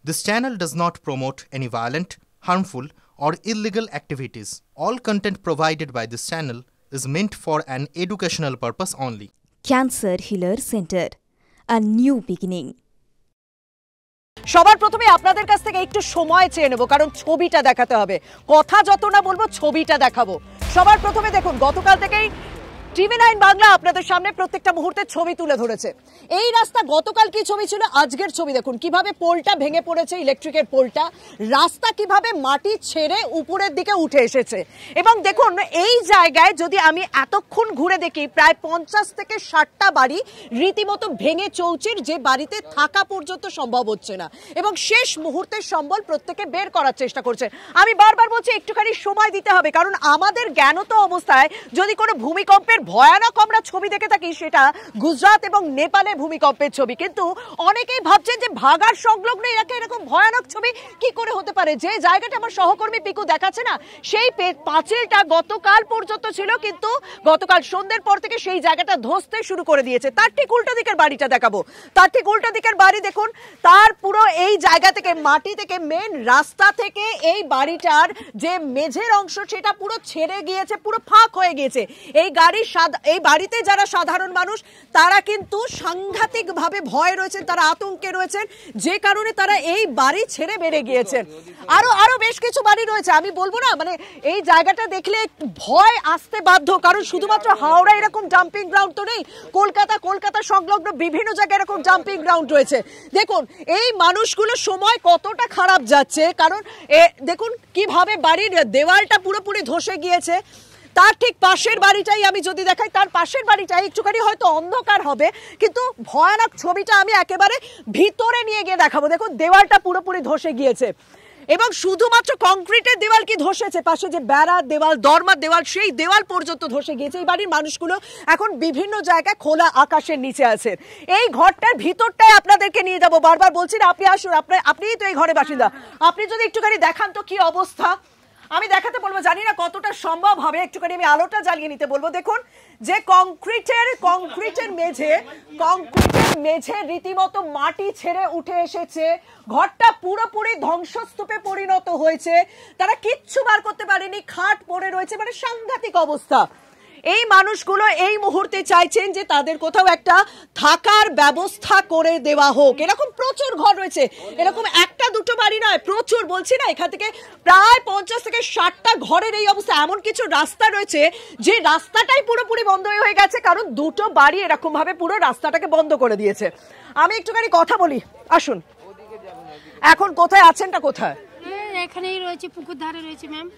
This channel does not promote any violent, harmful, or illegal activities. All content provided by this channel is meant for an educational purpose only. Cancer Healer Center, a new beginning. সবার প্রথমে আপনাদের কাছ থেকে একটু সময় চেয়ে নেব, কারণ ছবিটা দেখাতে হবে। কথা যত না বলবো, ছবিটা দেখাবো। সবার প্রথমে দেখুন, গতকাল থেকেই TV9 বাংলা আপনাদের সামনে প্রত্যেকটা মুহূর্তে ছবি তুলে ধরেছে। এই রাস্তা গতকাল কি ছবি ছিল, আজকের ছবি দেখুন। কিভাবে পোলটা ভেঙে পড়েছে, ইলেকট্রিকের পোলটা, রাস্তা কিভাবে মাটি ছেড়ে উপরের দিকে উঠে এসেছে। এবং দেখুন, এই জায়গায় যদি আমি এতক্ষণ ঘুরে দেখি, প্রায় 50 থেকে 60টা বাড়ি রীতিমতো ভেঙে চৌচির, যে বাড়িতে থাকা পর্যন্ত সম্ভব হচ্ছে না। এবং শেষ মুহূর্তের সম্বল প্রত্যেকে বের করার চেষ্টা করছে। আমি বারবার বলছি, একটুখানি সময় দিতে হবে, কারণ আমাদের জ্ঞানত অবস্থায় যদি কোনো ভূমিকম্পের ভয়ানক আমরা ছবি দেখে থাকি, সেটা গুজরাট এবং নেপালে ভূমিকম্পের ছবি। কিন্তু অনেকেই ভাবছেন যে ভাগাড় সংলগ্ন এলাকায় এরকম ভয়ানক ছবি কি করে হতে পারে। যে জায়গাটা আমার সহকর্মী পিকু দেখাচ্ছে না, সেই পাঁচিলটা গতকাল পর্যন্ত ছিল, কিন্তু গতকাল সন্ধ্যের পর থেকে সেই জায়গাটা ধসতে শুরু করে দিয়েছে। তার ঠিক উল্টো দিকের বাড়িটা দেখাবো। তার ঠিক উল্টো দিকের বাড়ি দেখুন, তার পুরো এই জায়গা থেকে, মাটি থেকে, মেন রাস্তা থেকে এই বাড়িটার যে মেঝের অংশ, সেটা পুরো ছেড়ে গিয়েছে, পুরো ফাঁক হয়ে গিয়েছে। এই বাড়িতে যারা সাধারণ মানুষ, তারা কিন্তু সাংঘাতিকভাবে ভয় রয়েছেন, তারা আতঙ্কে রয়েছেন, যে কারণে তারা এই বাড়ি ছেড়ে বেড়ে গিয়েছেন। আরো বেশ কিছু বাড়ি রয়েছে, আমি বলবো না, মানে এই জায়গাটা দেখলে ভয় আসতে বাধ্য, কারণ শুধুমাত্র হাওড়া এরকম ডাম্পিং গ্রাউন্ড তো নেই, কলকাতা সংলগ্ন বিভিন্ন জায়গায় এরকম ডাম্পিং গ্রাউন্ড রয়েছে। দেখুন এই মানুষগুলো সময় কতটা খারাপ যাচ্ছে, কারণ দেখুন কিভাবে বাড়ির দেওয়ালটা পুরোপুরি ধসে গিয়েছে। তার ঠিক পাশের বাড়িটাই আমি যদি দেখাই, তার পাশের বাড়িটাই একটুখানি হয়তো অন্ধকার হবে, কিন্তু ভয়ানক ছবিটা আমি একেবারে ভিতরে নিয়ে গিয়ে দেখাবো। দেখুন দেওয়ালটা পুরোপুরি ধসে গিয়েছে, এবং শুধুমাত্র কংক্রিটের দেওয়াল কি ধসেছে, পাশে যে বেড়ার দেওয়াল, দরমার দেওয়াল, সেই দেওয়াল পর্যন্ত ধসে গিয়েছে। এই বাড়ির মানুষগুলো এখন বিভিন্ন জায়গায় খোলা আকাশের নিচে আছেন। এই ঘরটার ভিতরটায় আপনাদেরকে নিয়ে যাবো। বারবার বলছি না, আপনি আসুন, আপনিই তো এই ঘরে বাসিন্দা, আপনি যদি একটুখানি দেখান তো কি অবস্থা। আমি দেখাতে বলবো, জানি না কতটা সম্ভব হবে, একটুখানি আমি আলোটা জ্বালিয়ে নিতে বলবো। দেখুন যে কংক্রিটের মেঝে রীতিমতো মাটি ছেড়ে উঠে এসেছে, ঘরটা পুরোপুরি ধ্বংসস্তূপে পরিণত হয়েছে, তারা কিচ্ছু বার করতে পারেনি, খাট পড়ে রয়েছে, মানে সাংঘাতিক অবস্থা। এই মানুষগুলো এই মুহূর্তে চাইছেন যে তাদের কোথাও একটা থাকার ব্যবস্থা করে দেওয়া হোক। এরকম প্রচুর ঘর রয়েছে, এরকম একটা দুটো বাড়ি নয়, প্রচুর, বলছি না, এখান থেকে প্রায় 50 থেকে 60টা ঘরের এই অবস্থা। এমন কিছু রাস্তা রয়েছে যে রাস্তাটাই পুরোপুরি বন্ধ হয়ে গেছে, কারণ দুটো বাড়ি এরকম ভাবে পুরো রাস্তাটাকে বন্ধ করে দিয়েছে। আমি একটুখানি কথা বলি, আসুন। এখন কোথায় আছেনটা, কোথায়? এখানেই রয়েছে, পুকুর ধারে রয়েছে ম্যাম,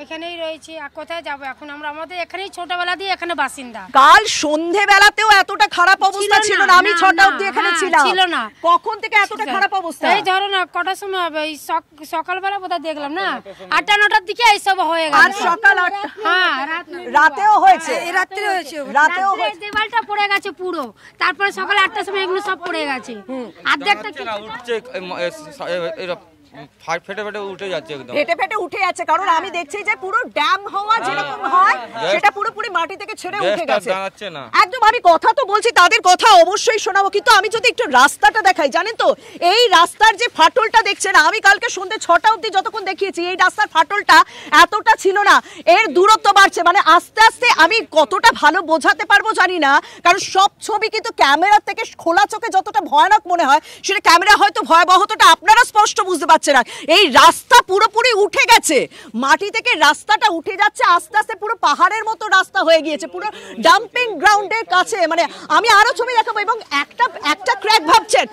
এখানেই রয়েছে। আর কোথায় যাবো এখন আমরা? আমাদের এখানেই ছোটবেলা দিয়ে এখানে বাসিন্দা। কাল সন্ধ্যেবেলাতেও এতটা খারাপ অবস্থা ছিল না, আমি 6টা অবধি এখানে ছিলাম। ছিল না। কখন থেকে এতটা খারাপ অবস্থা? এই ধরো না, কটার সময় হবে, এই সকালবেলা বোধহয় দেখলাম না, 8টা 9টার দিকে এইসব হয়ে গেল। আর সকাল 8টা, হ্যাঁ রাতেও হয়েছে, রাতেও হয়েছে, দেওয়ালটা পড়ে গেছে পুরো। তারপরে সকাল 8টার সময় এগুলো সব পড়ে গেছে, অর্ধেকটা উঠছে, ফেটে উঠে যাচ্ছে, একদম ফেটে উঠে যাচ্ছে। কারণ আমি দেখছি যে পুরো ড্যাম হওয়া যেরকম হয়, সেটা পুরোপুরি মাটি থেকে ছেড়ে উঠে গেছে একদম। আমি কথা তো বলছি, তাদের কথা অবশ্যই শোনাবো, কিন্তু আমি যদি একটু রাস্তাটা দেখাই, জানেন তো এই রাস্তার যে ফাটলটা দেখছেন, আমি কালকে সন্ধ্যে 6টা অবধি যতক্ষণ দেখিয়েছি, এই রাস্তার ফাটলটা এতটা ছিল না, এর দূরত্ব বাড়ছে, মানে আস্তে আস্তে। আমি কতটা ভালো বোঝাতে পারবো জানি না, কারণ সব ছবি কিন্তু ক্যামেরা থেকে খোলা চোখে যতটা ভয়ানক মনে হয়, সেটা ক্যামেরা হয়তো ভয়াবহতাটা আপনারা স্পষ্ট বুঝতে পারছেন না। এই রাস্তা পুরোপুরি উঠে গেছে, মাটি থেকে রাস্তাটা উঠে যাচ্ছে আস্তে আস্তে, পুরো পাহাড়ের মতো রাস্তা হয়ে গিয়েছে, পুরো ডাম্পিং গ্রাউন্ডের কাছে। মানে আমি আরো ছবি দেখাবো, এবং একটা ক্র্যাক, ভাবছেন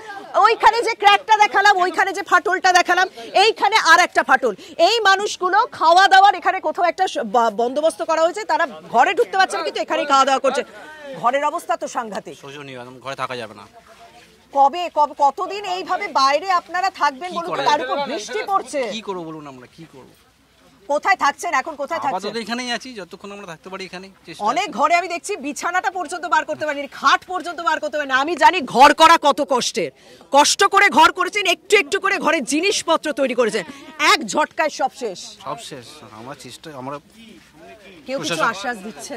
ওইখানে যে ক্র্যাকটা দেখালাম, ওইখানে যে ফাটলটা দেখালাম, এইখানে আর একটা ফাটল। এই মানুষগুলো খাওয়া দাওয়ার এখানে কোথাও একটা বন্দোবস্ত করা হয়েছে, তারা ঘরে ঢুকতে পারছে না, কিন্তু এখানেই খাওয়া দাওয়া করছে। ঘরের অবস্থা তো সাংঘাতিক, শোচনীয়, ঘরে থাকা যাবে না। কতদিন এইভাবে বাইরে আপনারা থাকবেন বলুন? তার উপর বৃষ্টি পড়ছে, কি করব বলুন, আমরা কি করব? কোথায় থাকছেন এখন? কোথায় থাকছেন? আপাতত এখানেই আছি, যতক্ষণ আমরা থাকতে পারি এখানেই। অনেক ঘরে আমি দেখছি বিছানাটা পর্যন্ত বার করতে পারেনি, খাট পর্যন্ত বার করতে পারেনি। আমি জানি ঘর করা কত কষ্টের, কষ্ট করে ঘর করেছেন, একটু একটু করে ঘরের জিনিসপত্র তৈরি করেছেন, এক ঝটকায় সব শেষ। আমরা কেউ কিছু আশ্বাস দিচ্ছে?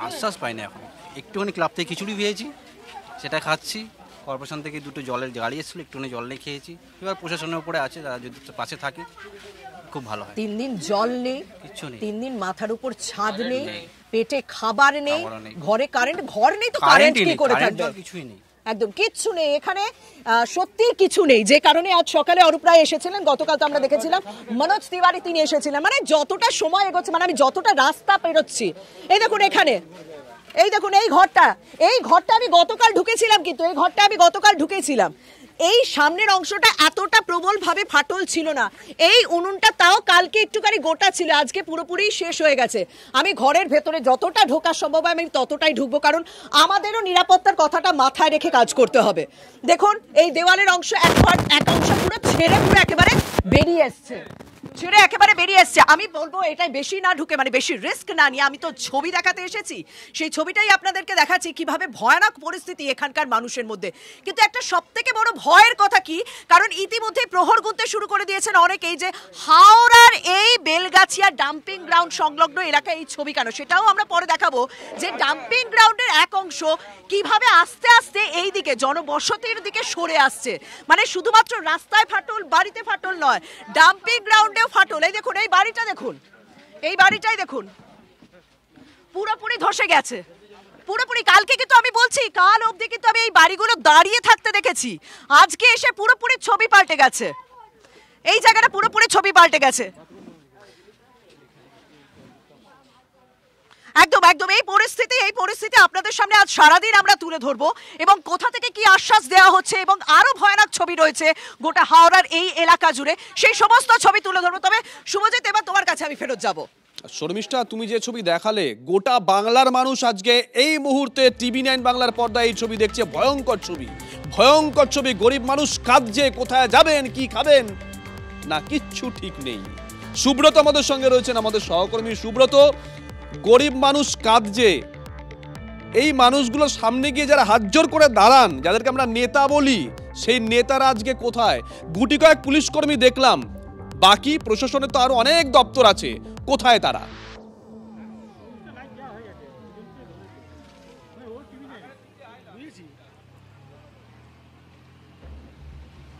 আশ্বাস পাই না এখন। একটুখানি ক্লাব থেকে খিচুড়ি পেয়েছি, সেটা খাচ্ছি, কর্পোরেশন থেকে দুটো জলের গাড়ি এসেছিলো, একটুখানি জল নিয়ে খেয়েছি। এবার প্রশাসনের উপরে আছে, তারা যদি পাশে থাকে খুব ভালো হয়। 3 দিন জল নেই, কিচ্ছু নেই, 3 দিন মাথার উপর ছাদ নেই, পেটে খাবার নেই, খাবারও নেই। ঘরে কারেন্ট, ঘর নেই তো কারেন্ট কি করে থাকবে? কিছুই নেই, একদম কিচ্ছু নেই এখানে, সত্যি কিছু নেই। যে কারণে আজ সকালে অরূপ রায় এসেছিলেন, গতকাল তো আমরা দেখেছিলাম মনোজ তিওয়ারি তিনি এসেছিলেন। মানে যতটা সময় এগোচ্ছে, মানে আমি যতটা রাস্তা পেরোচ্ছি, এই দেখুন এখানে, এই দেখুন এই ঘরটা আমি গতকাল ঢুকেছিলাম, কিন্তু এই ঘরটা আমি গতকাল ঢুকেছিলাম। এই সামনের অংশটা এতটা প্রবল ভাবে ফাটল ছিল না, এই উনুনটা তাও কালকে একটুখানি গোটা ছিল, আজকে পুরোপুরি শেষ হয়ে গেছে। আমি ঘরের ভেতরে যতটা ঢোকা সম্ভব আমি ততটাই ঢুকবো, কারণ আমাদেরও নিরাপত্তার কথাটা মাথায় রেখে কাজ করতে হবে। দেখুন এই দেওয়ালের অংশ এক অংশ পুরো ছেড়ে একেবারে বেরিয়ে এসছে, আমি বলবো এটাই বেশি না ঢুকে, মানে বেশি রিস্ক না নিয়ে, আমি তো ছবি দেখাতে এসেছি, সেই ছবিটাই আপনাদেরকে দেখাচ্ছি কিভাবে ভয়ানক পরিস্থিতি এখানকার মানুষের মধ্যে। কিন্তু একটা সবথেকে বড় ভয়ের কথা কি, কারণ ইতিমধ্যে প্রহর গুনতে শুরু করে দিয়েছেন অনেকেই যে হাওড়ার এই বেলগাছিয়া ডাম্পিং গ্রাউন্ড সংলগ্ন এলাকায় এই ছবি কেন, সেটাও আমরা পরে দেখাবো যে ডাম্পিং গ্রাউন্ডের এক অংশ কিভাবে আস্তে আস্তে এই দিকে জনবসতির দিকে সরে আসছে। মানে শুধুমাত্র রাস্তায় ফাটল, বাড়িতে ফাটল নয়, ডাম্পিং গ্রাউন্ডে ফাটল। এই দেখুন এই বাড়িটা দেখুন, এই বাড়িটাই দেখুন পুরোপুরি ধসে গেছে, পুরোপুরি। কালকে কিন্তু আমি বলছি, কাল অবধি কিন্তু আমি এই বাড়িগুলো দাঁড়িয়ে থাকতে দেখেছি, আজকে এসে পুরোপুরি ছবি পাল্টে গেছে, এই জায়গাটা পুরোপুরি ছবি পাল্টে গেছে। একদম একদম এই পরিস্থিতি আপনাদের সামনে আজ সারাদিন আমরা তুলে ধরবো, এবং কোথা থেকে কি আশ্বাস দেওয়া হচ্ছে, এবং আরো ভয়ানক ছবি রয়েছে গোটা হাওড়ার এই এলাকা জুড়ে, সেই সমস্ত ছবি তুলে ধরবো। তবে শুভজিৎ, এবার তোমার কাছে আমি ফেরত যাব। শর্মিষ্ঠা, তুমি যে ছবি দেখালে, গোটা বাংলার মানুষ আজকে এই মুহূর্তে TV9 বাংলার পর্দায় এই ছবি দেখছে। ভয়ঙ্কর ছবি। গরিব মানুষ কাঁদছে, কোথায় যাবেন, কি খাবেন না, কিচ্ছু ঠিক নেই। সুব্রত আমাদের সঙ্গে রয়েছেন, আমাদের সহকর্মী সুব্রত। গরিব মানুষ কাঁদছে, এই মানুষগুলোর সামনে গিয়ে যারা হাত জোর করে দাঁড়ান, যাদেরকে আমরা নেতা বলি, সেই নেতারা আজকে কোথায়? গুটি কয়েক পুলিশ কর্মী দেখলাম, বাকি প্রশাসনের তো আরো অনেক দপ্তর আছে, কোথায় তারা?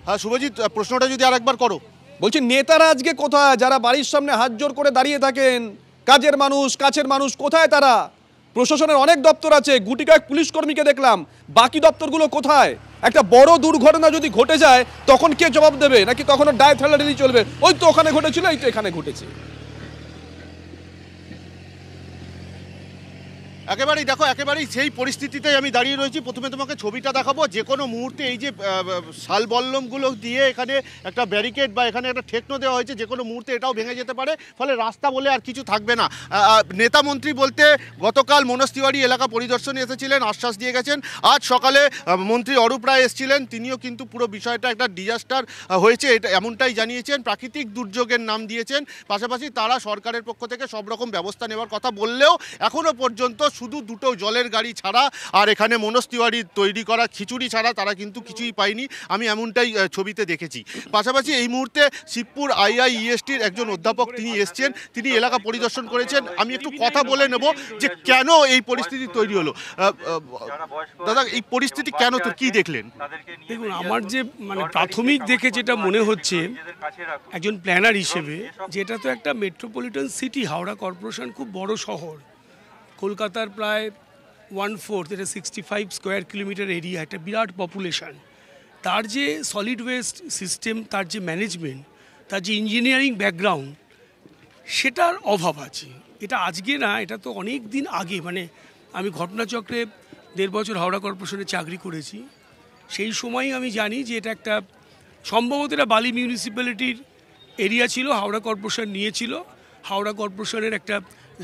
হ্যাঁ শুভজিৎ, প্রশ্নটা যদি আরেকবার করো। বলছি নেতারা আজকে কোথায়? যারা বাড়ির সামনে হাত জোর করে দাঁড়িয়ে থাকেন, কাজের মানুষ, কোথায় তারা? প্রশাসনের অনেক দপ্তর আছে, গুটি কয়েক পুলিশ কর্মীকে দেখলাম, বাকি দপ্তরগুলো কোথায়? একটা বড় দুর্ঘটনা যদি ঘটে যায় তখন কে জবাব দেবে? নাকি তখন দায় ঠেলাঠেলি চলবে, ওই তো ওখানে ঘটেছিল, এই তো এখানে ঘটেছে? একেবারেই সেই পরিস্থিতিতেই আমি দাঁড়িয়ে রয়েছি। প্রথমে তোমাকে ছবিটা দেখাবো, যে কোনো মুহূর্তে এই যে শালবল্লমগুলো দিয়ে এখানে একটা ব্যারিকেড বা এখানে একটা ঠেকনো দেওয়া হয়েছে, যে কোনো মুহূর্তে এটাও ভেঙে যেতে পারে, ফলে রাস্তা বলে আর কিছু থাকবে না। নেতা মন্ত্রী বলতে গতকাল মনোজ তিওয়ারি এলাকা পরিদর্শনে এসেছিলেন, আশ্বাস দিয়ে গেছেন। আজ সকালে মন্ত্রী অরূপ রায় এসেছিলেন, তিনিও কিন্তু পুরো বিষয়টা একটা ডিজাস্টার হয়েছে এটা এমনটাই জানিয়েছেন, প্রাকৃতিক দুর্যোগের নাম দিয়েছেন। পাশাপাশি তারা সরকারের পক্ষ থেকে সব রকম ব্যবস্থা নেওয়ার কথা বললেও এখনও পর্যন্ত শুধু দুটো জলের গাড়ি ছাড়া আর এখানে মনোজ তিওয়ারির তৈরি করা খিচুড়ি ছাড়া তারা কিন্তু কিছুই পায়নি, আমি এমনটাই ছবিতে দেখেছি। পাশাপাশি এই মুহূর্তে শিবপুর IIESTর একজন অধ্যাপক তিনি এসছেন, তিনি এলাকা পরিদর্শন করেছেন। আমি একটু কথা বলে নেব যে কেন এই পরিস্থিতি তৈরি হলো। দাদা, এই পরিস্থিতি কেন, তো কি দেখলেন? দেখুন, আমার যে মানে প্রাথমিক দেখে যেটা মনে হচ্ছে একজন প্ল্যানার হিসেবে, যেটা তো একটা মেট্রোপলিটন সিটি, হাওড়া কর্পোরেশন খুব বড় শহর, কলকাতার প্রায় 1/4, এটা 65 স্কোয়ার কিলোমিটার এরিয়া, একটা বিরাট পপুলেশন। তার যে সলিড ওয়েস্ট সিস্টেম, তার যে ম্যানেজমেন্ট, তার যে ইঞ্জিনিয়ারিং ব্যাকগ্রাউন্ড, সেটার অভাব আছে। এটা আজকে না, এটা তো অনেক দিন আগে, মানে আমি ঘটনাচক্রে 1.5 বছর হাওড়া কর্পোরেশনে চাকরি করেছি, সেই সময়ই আমি জানি যে এটা একটা সম্ভবত এটা বালি মিউনিসিপ্যালিটির এরিয়া ছিল, হাওড়া কর্পোরেশন নিয়েছিল। হাওড়া কর্পোরেশনের একটা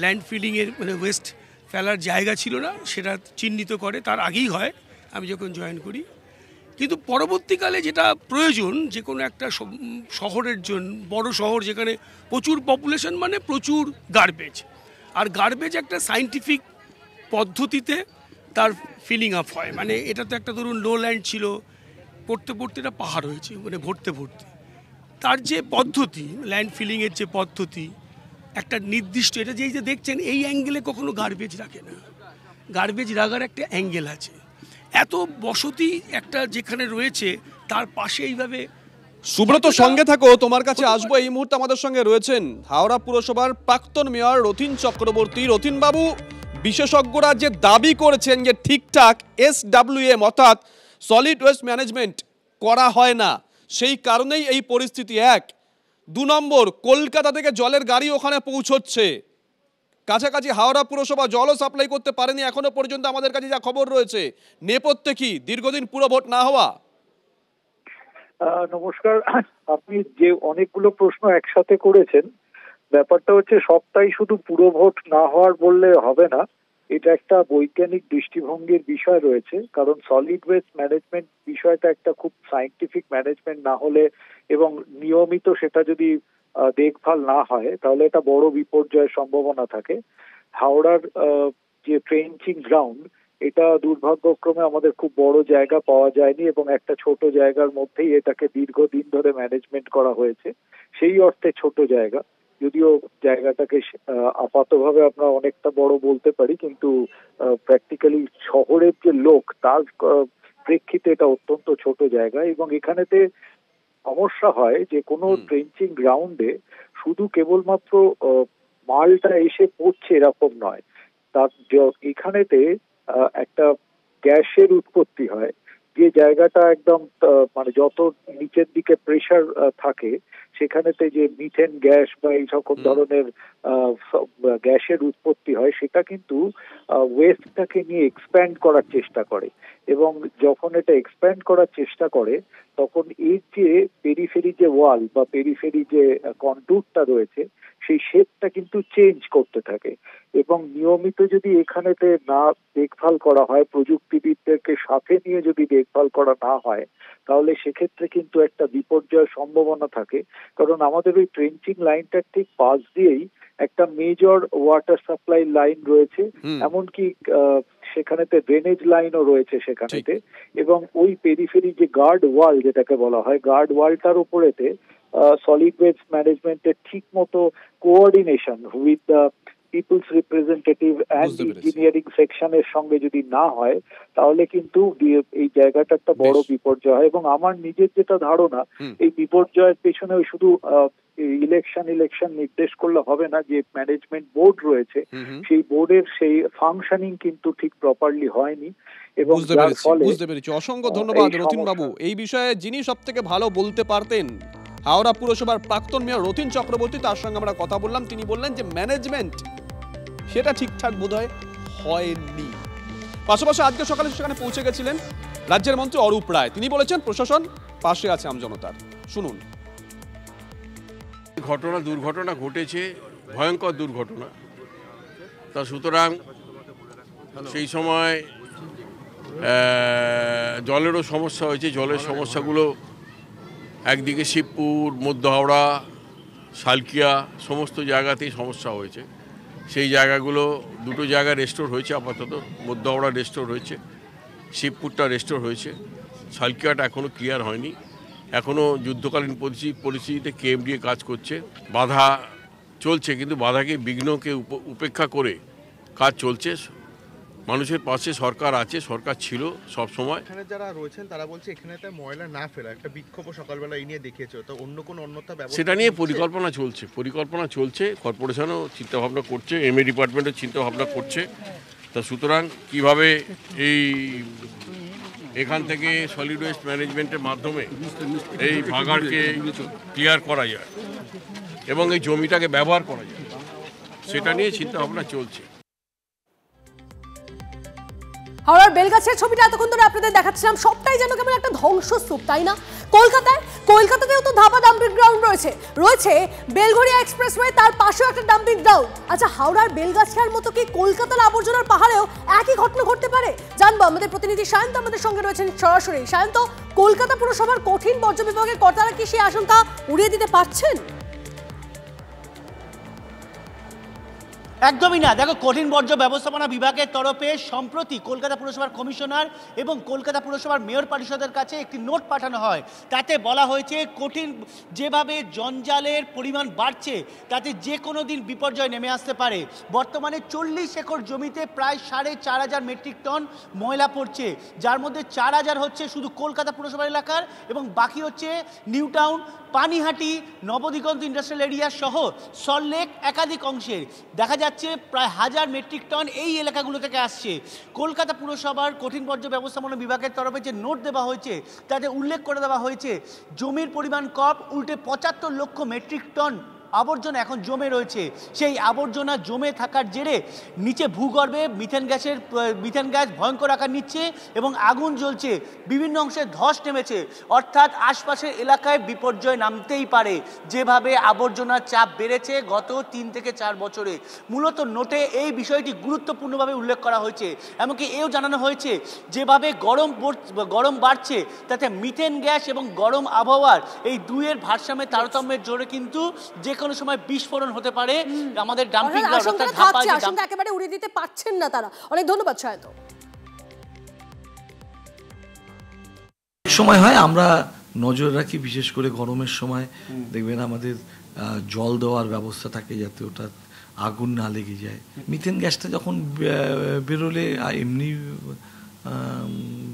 ল্যান্ড ফিলিংয়ের মানে ওয়েস্ট ফেলার জায়গা ছিল না, সেটা চিহ্নিত করে, তার আগেই হয় আমি যখন জয়েন করি। কিন্তু পরবর্তীকালে যেটা প্রয়োজন, যে কোনো একটা শহরের জন্য, বড় শহর যেখানে প্রচুর পপুলেশন মানে প্রচুর গার্বেজ, আর গার্বেজ একটা সায়েন্টিফিক পদ্ধতিতে তার ফিলিং আপ হয়। মানে এটা তো একটা ধরুন লো ল্যান্ড ছিল, পড়তে পড়তে এটা পাহাড় হয়েছে, মানে ভরতে ভরতে তার যে পদ্ধতি, ল্যান্ড ফিলিংয়ের যে পদ্ধতি, একটা নির্দিষ্ট, এটা যে দেখছেন এই অ্যাঙ্গেলে কখনো গার্বেজ রাখে না, গার্বেজ রাখার একটা অ্যাঙ্গেল আছে। এত বসতি একটা যেখানে রয়েছে তার পাশে এইভাবে। সুব্রত সঙ্গে থাকো, তোমার কাছে আসবো। এই মুহূর্তে আমাদের সঙ্গে রয়েছেন হাওড়া পুরসভার প্রাক্তন মেয়র রথীন চক্রবর্তী। রথীন বাবু, বিশেষজ্ঞরা যে দাবি করেছেন যে ঠিকঠাক SWM অর্থাৎ সলিড ওয়েস্ট ম্যানেজমেন্ট করা হয় না, সেই কারণেই এই পরিস্থিতি। 1, 2 নম্বর, কলকাতা থেকে জলের গাড়ি ওখানে পৌঁছচ্ছে, কাছাকাছি হাওড়া পুরসভা জলও সাপ্লাই করতে পারেনি এখনো পর্যন্ত আমাদের কাছে যা খবর রয়েছে। নেপথ্যে কি দীর্ঘদিন পুরো ভোট না হওয়া? নমস্কার। আপনি যে অনেকগুলো প্রশ্ন একসাথে করেছেন, ব্যাপারটা হচ্ছে সবটাই শুধু পুরো ভোট না হওয়ার বললে হবে না। এটা একটা বৈজ্ঞানিক দৃষ্টিভঙ্গির বিষয় রয়েছে, কারণ সলিড ওয়েস্ট ম্যানেজমেন্ট বিষয়টা একটা খুব সায়েন্টিফিক ম্যানেজমেন্ট না হলে এবং নিয়মিত সেটা যদি দেখভাল না হয় তাহলে এটা বড় বিপর্যয়ের সম্ভাবনা থাকে। হাওড়ার যে ট্রেঞ্চিং গ্রাউন্ড, এটা দুর্ভাগ্যক্রমে আমাদের খুব বড় জায়গা পাওয়া যায়নি এবং একটা ছোট জায়গার মধ্যেই এটাকে দীর্ঘদিন ধরে ম্যানেজমেন্ট করা হয়েছে। সেই অর্থে ছোট জায়গা, যদিও জায়গাটাকে আপাতভাবে আমরা অনেকটা বড় বলতে পারি, কিন্তু প্র্যাকটিক্যালি শহরের যে লোক তার প্রেক্ষিতে এটা অত্যন্ত ছোট জায়গা। এবং এখানেতে সমস্যা হয় যে কোনো ট্রেঞ্চিং গ্রাউন্ডে শুধু কেবলমাত্র মালটা এসে পড়ছে এরকম নয়, তার এখানেতে একটা গ্যাসের উৎপত্তি হয়। যে জায়গাটা একদম মানে যত নিচের দিকে প্রেসার থাকে সেখানেতে যে মিথেন গ্যাস বা এই সকল ধরনের গ্যাসের উৎপত্তি হয়, সেটা কিন্তু ওয়েস্টটাকে নিয়ে এক্সপ্যান্ড করার চেষ্টা করে। এবং যখন এটা এক্সপ্যান্ড করার চেষ্টা করে তখন এর যে পেরিফেরি যে ওয়াল বা পেরিফেরি যে কন্টুরটা রয়েছে সেই শেপটা কিন্তু চেঞ্জ করতে থাকে। এবং নিয়মিত যদি এখানেতে না দেখভাল করা হয়, প্রযুক্তিবিদদেরকে সাথে নিয়ে যদি দেখভাল করা না হয়, তাহলে সেক্ষেত্রে কিন্তু একটা বিপর্যয়ের সম্ভাবনা থাকে। কারণ আমাদের ওই ট্রেঞ্চিং লাইনটার ঠিক পাশ দিয়েই একটা মেজর ওয়াটার সাপ্লাই লাইন রয়েছে, এমনকি সেখানেতে ড্রেনেজ লাইনও রয়েছে সেখানেতে। এবং ওই পেরিফেরি যে গার্ড ওয়াল যেটাকে বলা হয়, গার্ড ওয়ালটার উপরেতে সলিড ওয়েস্ট ম্যানেজমেন্টের ঠিক মতো coordination with the people's representative and engineering সেকশনের সঙ্গে যদি না হয় তাহলে কিন্তু এই জায়গাটা একটা বড় বিপর্যয় হয়। এবং আমার নিজের যেটা ধারণা, এই বিপর্যয়ের পেছনে শুধু ইলেকশন নির্দেশ করলে হবে না। যে ম্যানেজমেন্ট বোর্ড রয়েছে সেই বোর্ডের সেই ফাংশনিং কিন্তু ঠিক প্রপারলি হয়নি। এবং বুঝতে পেরেছি। অসংখ্য ধন্যবাদ রথীন বাবু। এই বিষয়ে যিনি সব থেকে ভালো বলতে পারতেন হাওড়া পুরসভার প্রাক্তন মেয়র রথীন চক্রবর্তী, তার সঙ্গে আমরা কথা বললাম। তিনি বললেন যে ম্যানেজমেন্ট সেটা ঠিকঠাক বোধহয় হয়নি। পাশাপাশি আজকে সকালে সেখানে পৌঁছে গেছিলেন রাজ্যের মন্ত্রী অরূপ রায়। তিনি বলেছেন প্রশাসন পাশে আছে আমজনতার। শুনুন। দুর্ঘটনা ঘটেছে, ভয়ঙ্কর দুর্ঘটনা। তা সুতরাং সেই সময় জলেরও সমস্যা হয়েছে। জলের সমস্যাগুলো একদিকে শিবপুর, মধ্য হাওড়া, শালকিয়া সমস্ত জায়গাতেই সমস্যা হয়েছে। সেই জায়গাগুলো দুটো জায়গায় রেস্টোর হয়েছে আপাতত। মধ্য হাওড়া রেস্টোর হয়েছে, শিবপুরটা রেস্টোর হয়েছে, শালকিয়াটা এখনও ক্লিয়ার হয়নি। এখনও যুদ্ধকালীন পরিস্থিতিতে কেএমডিএ কাজ করছে, বাধা চলছে, কিন্তু বাধাকে বিঘ্নকে উপেক্ষা করে কাজ চলছে। মানুষের পাশে সরকার আছে, সরকার ছিল সব সময়। এখানে যারা রয়েছেন তারা বলছে এখানেতে ময়লা না ফেলা, একটা বিক্ষোভ সকালবেলা এই নিয়ে দেখিয়েছে। তো অন্য কোনো অন্যতা ব্যবস্থা সেটা নিয়ে পরিকল্পনা চলছে। কর্পোরেশনও চিন্তাভাবনা করছে, এমএ ডিপার্টমেন্টও চিন্তাভাবনা করছে। তা সুতরাং কিভাবে এখান থেকে সলিড ওয়েস্ট ম্যানেজমেন্টের মাধ্যমে এই ভাগাড়কে ক্লিয়ার করা যায় এবং এই জমিটাকে ব্যবহার করা যায়, সেটা নিয়ে চিন্তাভাবনা চলছে। হাওড়ার বেলগাছিয়ার ছবিটা এতক্ষণ ধরে আপনাদের দেখাচ্ছিলাম, সবটাই যেন কেমন একটা ধ্বংসস্তূপ, তাই না? কলকাতাতেও তো ধাপা ডাম্পিং গ্রাউন্ড রয়েছে বেলঘরিয়া এক্সপ্রেসওয়ে, তার পাশেও একটা ডাম্পিং গ্রাউন্ড। আচ্ছা, হাওড়ার বেলগাছিয়ার মতো কি কলকাতার আবর্জনার পাহাড়েও একই ঘটনা ঘটতে পারে? জানবো। আমাদের প্রতিনিধি সায়ন্ত আমাদের সঙ্গে রয়েছেন সরাসরি। সায়ন্ত, কলকাতা পুরসভার কঠিন বর্জ্য বিভাগের কর্তারা কি সেই আশঙ্কা উড়িয়ে দিতে পারছেন? একদমই না। দেখো, কঠিন বর্জ্য ব্যবস্থাপনা বিভাগের তরফে সম্প্রতি কলকাতা পুরসভার কমিশনার এবং কলকাতা পুরসভার মেয়র পরিষদের কাছে একটি নোট পাঠানো হয়। তাতে বলা হয়েছে কঠিন যেভাবে জঞ্জালের পরিমাণ বাড়ছে তাতে যে কোনো দিন বিপর্যয় নেমে আসতে পারে। বর্তমানে 40 একর জমিতে প্রায় 4,500 মেট্রিক টন ময়লা পড়ছে, যার মধ্যে 4,000 হচ্ছে শুধু কলকাতা পুরসভা এলাকার এবং বাকি হচ্ছে new town, Panihati, Nabadiganta industrial area সহ সল্টলেক একাধিক অংশের। দেখা যাচ্ছে প্রায় 1000 মেট্রিক টন এই এলাকাগুলো থেকে আসছে। কলকাতা পুরসভার কঠিন বর্জ্য ব্যবস্থাপনা বিভাগের তরফে যে নোট দেওয়া হয়েছে তাতে উল্লেখ করে দেওয়া হয়েছে জমির পরিমাণ কম, উল্টে 75 লক্ষ মেট্রিক টন আবর্জনা এখন জমে রয়েছে। সেই আবর্জনা জমে থাকার জেরে নিচে ভূগর্ভে মিথেন গ্যাস ভয়ঙ্কর আকার নিচ্ছে এবং আগুন জ্বলছে, বিভিন্ন অংশে ধস নেমেছে। অর্থাৎ আশপাশের এলাকায় বিপর্যয় নামতেই পারে যেভাবে আবর্জনার চাপ বেড়েছে গত 3 থেকে 4 বছরে। মূলত নোটে এই বিষয়টি গুরুত্বপূর্ণভাবে উল্লেখ করা হয়েছে। এমনকি এও জানানো হয়েছে যেভাবে গরম বাড়ছে তাতে মিথেন গ্যাস এবং গরম আবহাওয়ার এই দুইয়ের ভারসাম্যের তারতম্যের জোরে কিন্তু যে কোনো সময় বিস্ফোরণ হতে পারে। আমাদের ডাম্পিং আশঙ্কা একেবারে উড়িয়ে দিতে পারছেন না তারা। অনেক ধন্যবাদ সায়ত। সময় হয় আমরা নজর রাখি, বিশেষ করে গরমের সময় দেখবেন আমাদের জল দেওয়ার ব্যবস্থা থাকে যাতে ওটা আগুন না লেগে যায়। মিথেন গ্যাসটা যখন বেরোলে এমনি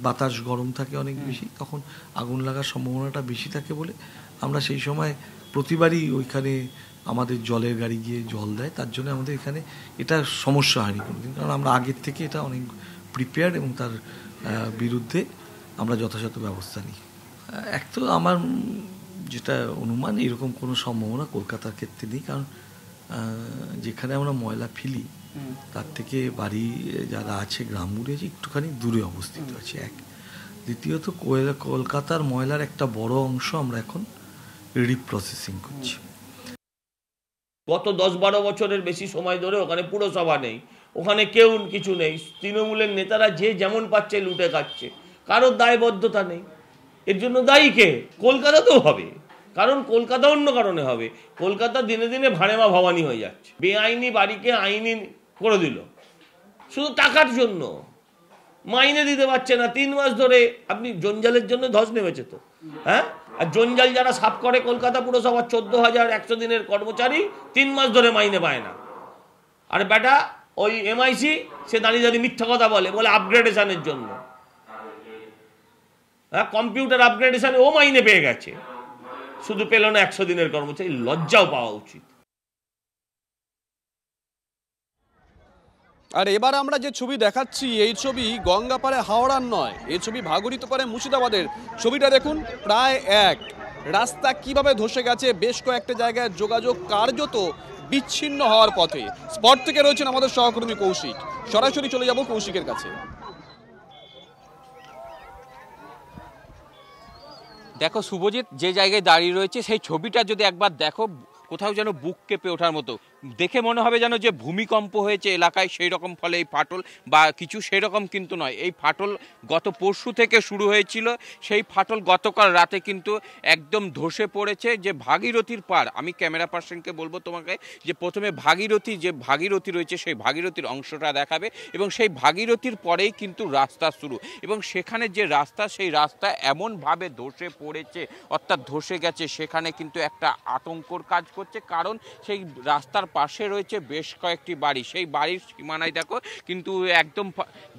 বাতাস গরম থাকে অনেক বেশি, তখন আগুন লাগার সম্ভাবনাটা বেশি থাকে বলে আমরা সেই সময় প্রতিবারই ওইখানে আমাদের জলের গাড়ি গিয়ে জল দেয়। তার জন্য আমাদের এখানে এটা সমস্যা হয়নি কোনোদিন, কারণ আমরা আগের থেকে এটা অনেক প্রিপেয়ার্ড এবং তার বিরুদ্ধে আমরা যথাযথ ব্যবস্থা নিই। এক তো আমার যেটা অনুমান, এরকম কোনো সম্ভাবনা কলকাতার ক্ষেত্রে নেই, কারণ যেখানে আমরা ময়লা ফেলি তার থেকে বাড়ি যারা আছে গ্রামগুলি আছে একটুখানি দূরে অবস্থিত আছে এক। দ্বিতীয়ত কলকাতার ময়লার একটা বড় অংশ আমরা এখন রিপ্রসেসিং করছি। গত 10-12 বছরের বেশি সময় ধরে ওখানে পুরসভা নেই, ওখানে কেউ কিছু নেই। তৃণমূলের নেতারা যে যেমন পাচ্ছে লুটে খাচ্ছে, কারোর দায়বদ্ধতা নেই। এর জন্য দায়ী কে? কলকাতাতেও হবে, কারণ কলকাতা অন্য কারণে হবে। কলকাতা দিনে দিনে ভাড়েমা ভবানী হয়ে যাচ্ছে। বেআইনি বাড়িকে আইনি করে দিল শুধু টাকার জন্য, মাইনে দিতে পারছে না 3 মাস ধরে। আপনি জঞ্জালের জন্য ধস নেমেছে তো, হ্যাঁ? আর জঞ্জাল যারা সাফ করে কলকাতা পুরসভার 14,100 দিনের কর্মচারী 3 মাস ধরে মাইনে পায় না। আর বেটা ওই MIC সে দাঁড়িয়ে মিথ্যা কথা বলে আপগ্রেডেশনের জন্য। হ্যাঁ, কম্পিউটার আপগ্রেডেশনে ও মাইনে পেয়ে গেছে, শুধু পেল না 100 দিনের কর্মচারী। লজ্জাও পাওয়া উচিত। আর এবার আমরা যে ছবি দেখাচ্ছি এই ছবি গঙ্গাপাড়ে হাওড়ার নয়, এই ছবি ভাগীরথীপাড়ে মুর্শিদাবাদের। ছবিটা দেখুন, প্রায় এক রাস্তা কিভাবে ধসে গেছে, বেশ কয়েকটা জায়গায় যোগাযোগ কার্যত বিচ্ছিন্ন হওয়ার পথে। স্পট থেকে রয়েছেন আমাদের সহকর্মী কৌশিক, সরাসরি চলে যাব কৌশিকের কাছে। দেখো শুভজিৎ, যে জায়গায় দাঁড়িয়ে রয়েছে সেই ছবিটা যদি একবার দেখো, কোথাও যেন বুক কেঁপে ওঠার মতো। দেখে মনে হবে যেন যে ভূমিকম্প হয়েছে এলাকায়, সেই রকম ফলে এই ফাটল বা কিছু সেই রকম কিন্তু নয়। এই ফাটল গত পরশু থেকে শুরু হয়েছিল। সেই ফাটল গতকাল রাতে কিন্তু একদম ধসে পড়েছে। যে ভাগীরথীর পার, আমি ক্যামেরা পার্সনকে বলবো তোমাকে যে প্রথমে ভাগীরথী রয়েছে সেই ভাগীরথীর অংশটা দেখাবে, এবং সেই ভাগীরথীর পরেই কিন্তু রাস্তা শুরু। এবং সেখানে যে রাস্তা, সেই রাস্তা এমনভাবে ধসে পড়েছে, অর্থাৎ ধসে গেছে, সেখানে কিন্তু একটা আতঙ্কর কাজ করছে। কারণ সেই রাস্তার পাশে রয়েছে বেশ কয়েকটি বাড়ি, সেই বাড়ির সীমানায় দেখো কিন্তু একদম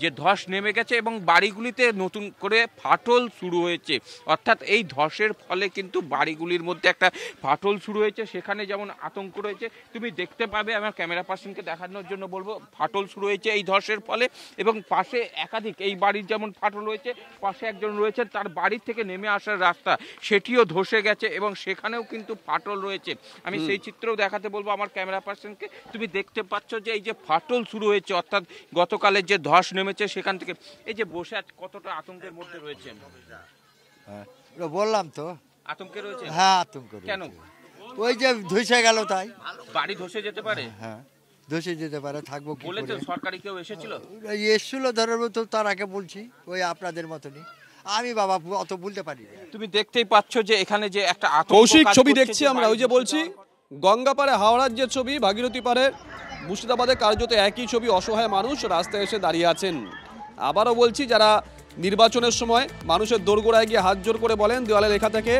যে ধস নেমে গেছে এবং বাড়িগুলিতে নতুন করে ফাটল শুরু হয়েছে। অর্থাৎ এই ধসের ফলে কিন্তু বাড়িগুলির মধ্যে একটা ফাটল শুরু হয়েছে, সেখানে যেমন আতঙ্ক রয়েছে। তুমি দেখতে পাবে, আমার ক্যামেরা পার্সনকে দেখানোর জন্য বলবো, ফাটল শুরু হয়েছে এই ধসের ফলে। এবং পাশে একাধিক, এই বাড়ির যেমন ফাটল রয়েছে, পাশে একজন রয়েছে তার বাড়ির থেকে নেমে আসার রাস্তা সেটিও ধসে গেছে এবং সেখানেও কিন্তু ফাটল রয়েছে। আমি সেই চিত্রও দেখাতে বলবো আমার ক্যামেরা পার্সনকে। তুমি দেখতে পাচ্ছ যে এই যে ফাটল শুরু হয়েছে, অর্থাৎ গতকালের যে ধস নেমেছে সেখান থেকে। এই যে বসে আজ কতটা আতঙ্কের মধ্যে রয়েছেন? বললাম তো আতঙ্কে রয়েছে। হ্যাঁ, আতঙ্ক। কেন? ওই যে ধসে গেল তাই। বাড়ি ধসে যেতে পারে। হ্যাঁ, ধসে যেতে পারে। থাকবো কি বলেছে সরকারি কেউ এসেছিল? এসেছিল ধরো তো, তার আগে বলছি ওই আপনাদের মতনই। আমি বাবা অত বলতে পারি না। তুমি দেখতেই পাচ্ছ যে এখানে যে একটা কৌশিক ছবি দেখছি আমরা, ওই যে বলছি গঙ্গাপাড়ে হাওড়ার যে ছবি, ভাগীরথী পাড়ের মুর্শিদাবাদে কার্যত একই ছবি, অসহায় মানুষ রাস্তায় এসে দাঁড়িয়ে আছেন। আবারও বলছি, যারা নির্বাচনের সময় মানুষের দোরগোড়ায় গিয়ে হাত জোর করে বলেন দেওয়ালে লেখা থাকে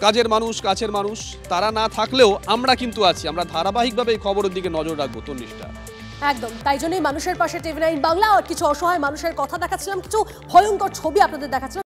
কাজের মানুষ, কাছের মানুষ, তারা না থাকলেও আমরা কিন্তু আছি। আমরা ধারাবাহিকভাবে এই খবরের দিকে নজর রাখবো। তন্নিষ্ঠা, একদম তাই জন্যই মানুষের পাশে টিভি9 বাংলা আর কিছু অসহায় মানুষের কথা দেখাচ্ছিলাম, কিছু ভয়ঙ্কর ছবি আপনাদের দেখাচ্ছিলাম।